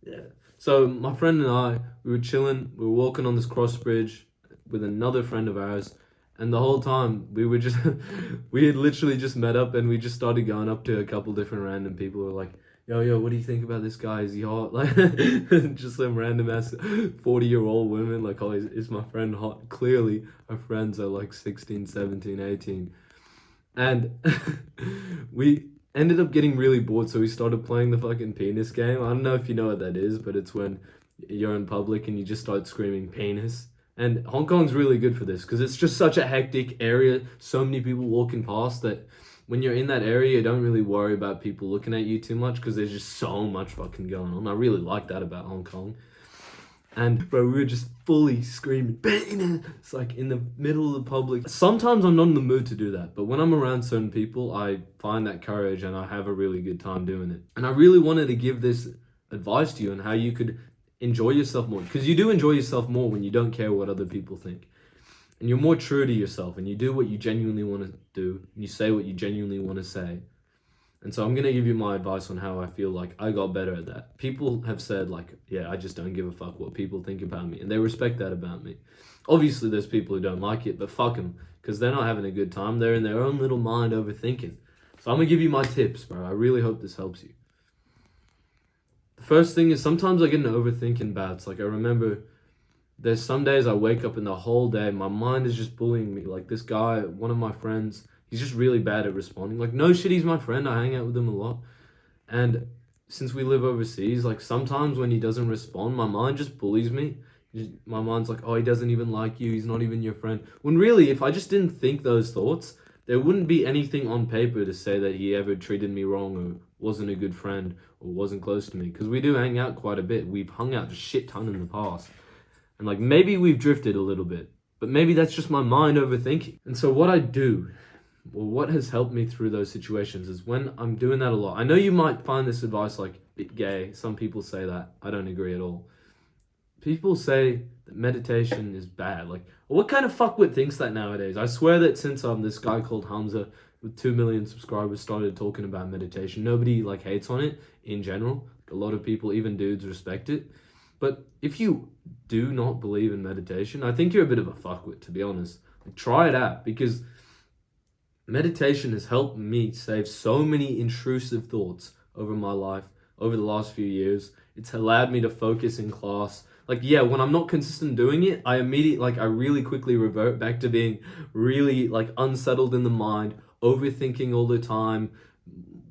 Yeah. So my friend and I, we were chilling. We were walking on this cross bridge with another friend of ours, and the whole time we were just, we had literally just met up, and we just started going up to a couple different random people. Who were like, "Yo, what do you think about this guy? Is he hot?" Like, just some random ass 40-year-old women. Like, oh, is my friend hot? Clearly, our friends are like 16, 17, 18. And we ended up getting really bored, so we started playing the fucking penis game. I don't know if you know what that is, but it's when you're in public and you just start screaming penis. And Hong Kong's really good for this because it's just such a hectic area. So many people walking past that when you're in that area, you don't really worry about people looking at you too much because there's just so much fucking going on. I really like that about Hong Kong. And bro, we were just fully screaming, "Bane!" It's like in the middle of the public. Sometimes I'm not in the mood to do that, but when I'm around certain people, I find that courage and I have a really good time doing it. And I really wanted to give this advice to you on how you could enjoy yourself more. Because you do enjoy yourself more when you don't care what other people think. And you're more true to yourself and you do what you genuinely want to do, and you say what you genuinely want to say. And so I'm gonna give you my advice on how I feel like I got better at that. People have said like, yeah, I just don't give a fuck what people think about me, and they respect that about me. Obviously, there's people who don't like it, but fuck them, because they're not having a good time. They're in their own little mind overthinking. So I'm gonna give you my tips, bro. I really hope this helps you. The first thing is sometimes I get in overthinking bouts. Like I remember there's some days I wake up and the whole day my mind is just bullying me. Like this guy, one of my friends, he's just really bad at responding. Like no shit, he's my friend. I hang out with him a lot. And since we live overseas, like sometimes when he doesn't respond, my mind just bullies me. My mind's like, oh, he doesn't even like you. He's not even your friend. When really, if I just didn't think those thoughts, there wouldn't be anything on paper to say that he ever treated me wrong or wasn't a good friend or wasn't close to me. Because we do hang out quite a bit. We've hung out a shit ton in the past. And like maybe we've drifted a little bit, but maybe that's just my mind overthinking. And so what I do, well, what has helped me through those situations is when I'm doing that a lot. I know you might find this advice like a bit gay. Some people say that. I don't agree at all. People say that meditation is bad. Like, what kind of fuckwit thinks that nowadays? I swear that since this guy called Hamza with 2 million subscribers started talking about meditation, nobody like hates on it in general. A lot of people, even dudes, respect it. But if you do not believe in meditation, I think you're a bit of a fuckwit, to be honest. Like, try it out because meditation has helped me save so many intrusive thoughts over my life over the last few years. It's allowed me to focus in class. Like, yeah, when I'm not consistent doing it, I really quickly revert back to being really like unsettled in the mind, overthinking all the time,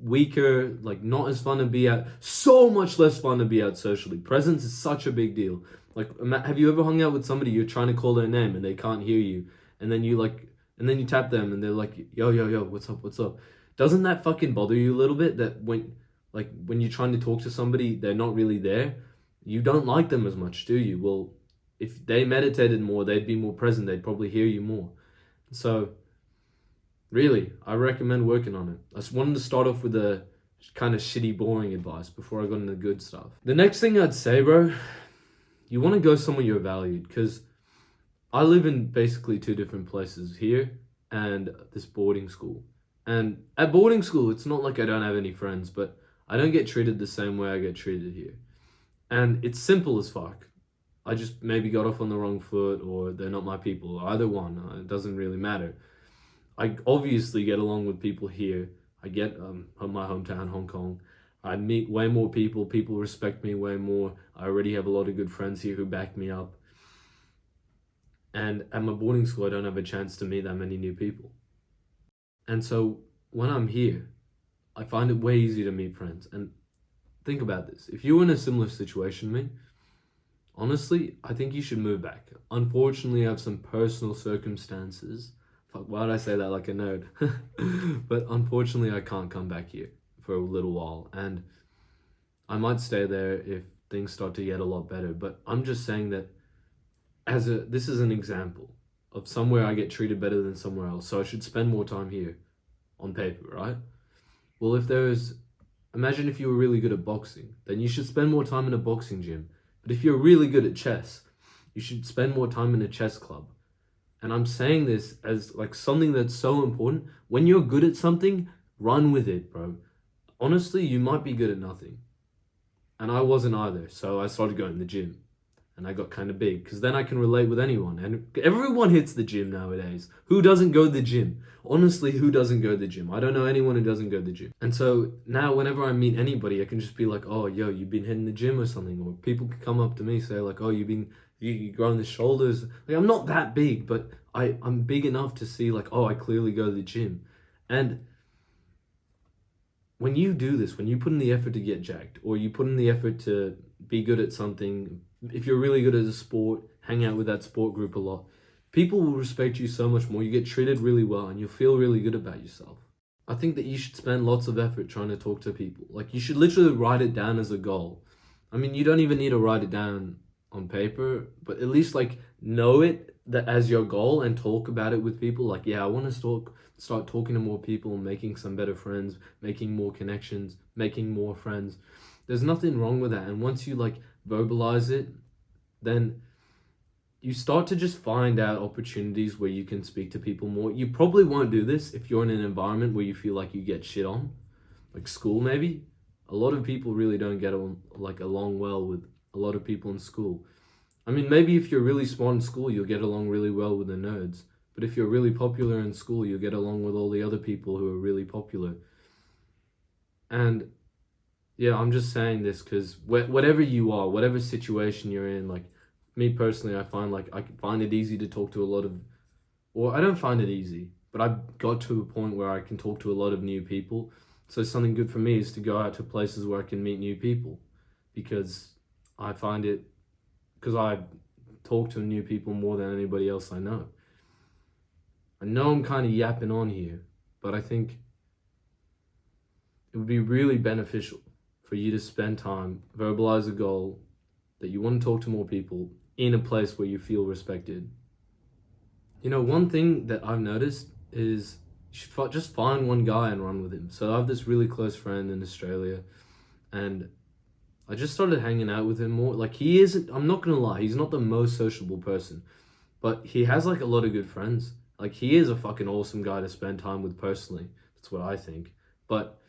weaker, like not as fun to be out, so much less fun to be out socially. Presence is such a big deal. Like, have you ever hung out with somebody you're trying to call their name and they can't hear you, and then you tap them and they're like, yo, what's up? Doesn't that fucking bother you a little bit that when you're trying to talk to somebody, they're not really there? You don't like them as much, do you? Well, if they meditated more, they'd be more present. They'd probably hear you more. So really, I recommend working on it. I just wanted to start off with a kind of shitty, boring advice before I got into the good stuff. The next thing I'd say, bro, you want to go somewhere you're valued, because I live in basically two different places here and this boarding school. And at boarding school, it's not like I don't have any friends, but I don't get treated the same way I get treated here. And it's simple as fuck. I just maybe got off on the wrong foot, or they're not my people, either one. It doesn't really matter. I obviously get along with people here. I get my hometown, Hong Kong. I meet way more people. People respect me way more. I already have a lot of good friends here who back me up. And at my boarding school, I don't have a chance to meet that many new people. And so when I'm here, I find it way easier to meet friends. And think about this. If you were in a similar situation to me, honestly, I think you should move back. Unfortunately, I have some personal circumstances. Fuck, why did I say that like a nerd? But unfortunately, I can't come back here for a little while. And I might stay there if things start to get a lot better. But I'm just saying that this is an example of somewhere I get treated better than somewhere else. So I should spend more time here on paper, right? Well, imagine if you were really good at boxing, then you should spend more time in a boxing gym. But if you're really good at chess, you should spend more time in a chess club. And I'm saying this as like something that's so important. When you're good at something, run with it, bro. Honestly, you might be good at nothing. And I wasn't either. So I started going to the gym and I got kind of big because then I can relate with anyone. And everyone hits the gym nowadays. Who doesn't go to the gym? Honestly, who doesn't go to the gym? I don't know anyone who doesn't go to the gym. And so now, whenever I meet anybody, I can just be like, "Oh, yo, you've been hitting the gym or something," or people could come up to me say like, "Oh, you growing the shoulders." Like I'm not that big, but I'm big enough to see like, "Oh, I clearly go to the gym," and when you do this, when you put in the effort to get jacked, or you put in the effort to be good at something, if you're really good at a sport, hang out with that sport group a lot, people will respect you so much more. You get treated really well and you'll feel really good about yourself. I think that you should spend lots of effort trying to talk to people. Like, you should literally write it down as a goal. I mean, you don't even need to write it down on paper, but at least like know it that as your goal and talk about it with people. Like, yeah, I want to start talking to more people, making some better friends, making more connections, making more friends. There's nothing wrong with that. And once you like verbalize it, then you start to just find out opportunities where you can speak to people more. You probably won't do this if you're in an environment where you feel like you get shit on, like school maybe. A lot of people really don't get on like along well with a lot of people in school. I mean, maybe if you're really smart in school, you'll get along really well with the nerds. But if you're really popular in school, you'll get along with all the other people who are really popular. And yeah, I'm just saying this because whatever you are, whatever situation you're in, like me personally, I find like I find it easy to talk to a lot of, or I don't find it easy, but I've got to a point where I can talk to a lot of new people. So something good for me is to go out to places where I can meet new people because I find it, because I talk to new people more than anybody else I know. I know I'm kind of yapping on here, but I think it would be really beneficial for you to spend time, verbalize a goal that you want to talk to more people in a place where you feel respected. You know, one thing that I've noticed is you should just find one guy and run with him. So I have this really close friend in Australia, and I just started hanging out with him more. Like, he isn't, I'm not gonna lie, he's not the most sociable person, but he has like a lot of good friends. Like, he is a fucking awesome guy to spend time with personally. That's what I think. But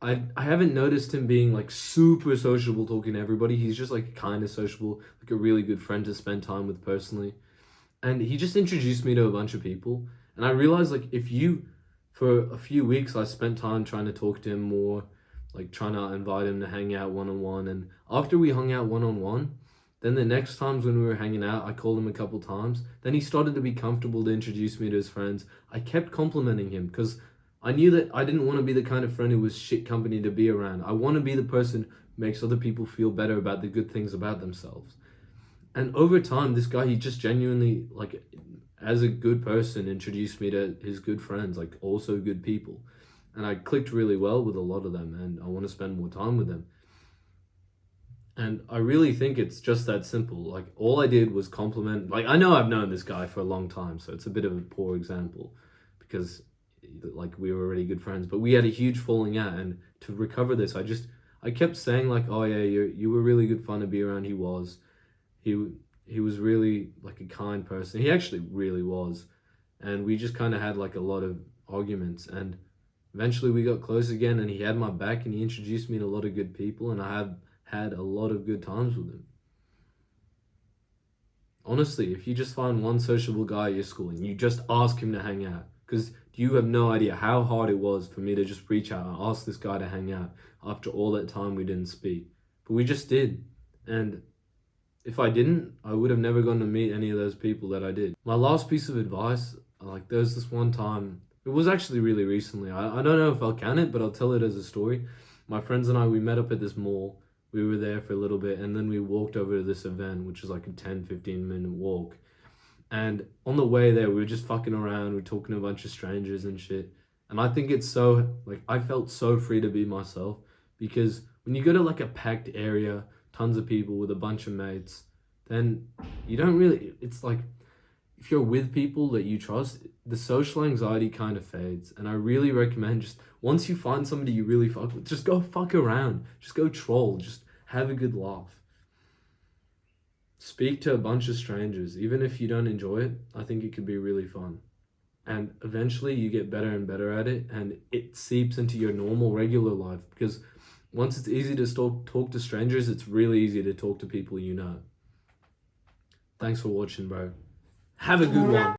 I haven't noticed him being like super sociable talking to everybody. He's just like kind of sociable, like a really good friend to spend time with personally. And he just introduced me to a bunch of people. And I realized like if you, for a few weeks, I spent time trying to talk to him more, like trying to invite him to hang out one on one. And after we hung out one on one, then the next times when we were hanging out, I called him a couple times. Then he started to be comfortable to introduce me to his friends. I kept complimenting him because I knew that I didn't want to be the kind of friend who was shit company to be around. I want to be the person who makes other people feel better about the good things about themselves. And over time, this guy, he just genuinely, like, as a good person, introduced me to his good friends, like, also good people. And I clicked really well with a lot of them, and I want to spend more time with them. And I really think it's just that simple. Like, all I did was compliment. Like, I know I've known this guy for a long time, so it's a bit of a poor example because, like, we were already good friends. But we had a huge falling out, and to recover this, I kept saying like, "Oh yeah, you were really good fun to be around." He was. He he was really like a kind person. He actually really was, and we just kind of had like a lot of arguments, and eventually we got close again. And he had my back, and he introduced me to a lot of good people, and I have had a lot of good times with him. Honestly, if you just find one sociable guy at your school and you just ask him to hang out, because you have no idea how hard it was for me to just reach out and ask this guy to hang out after all that time we didn't speak. But we just did. And if I didn't, I would have never gone to meet any of those people that I did. My last piece of advice, like there was this one time, it was actually really recently. I don't know if I'll count it, but I'll tell it as a story. My friends and I, we met up at this mall. We were there for a little bit, and then we walked over to this event, which is like a 10-15 minute walk. And on the way there, we were just fucking around. We were talking to a bunch of strangers and shit. And I think it's so, like, I felt so free to be myself because when you go to like a packed area, tons of people with a bunch of mates, then you don't really, it's like, if you're with people that you trust, the social anxiety kind of fades. And I really recommend just once you find somebody you really fuck with, just go fuck around. Just go troll. Just have a good laugh. Speak to a bunch of strangers. Even if you don't enjoy it, I think it could be really fun. And eventually you get better and better at it, and it seeps into your normal, regular life. Because once it's easy to talk to strangers, it's really easy to talk to people you know. Thanks for watching, bro. Have a good one.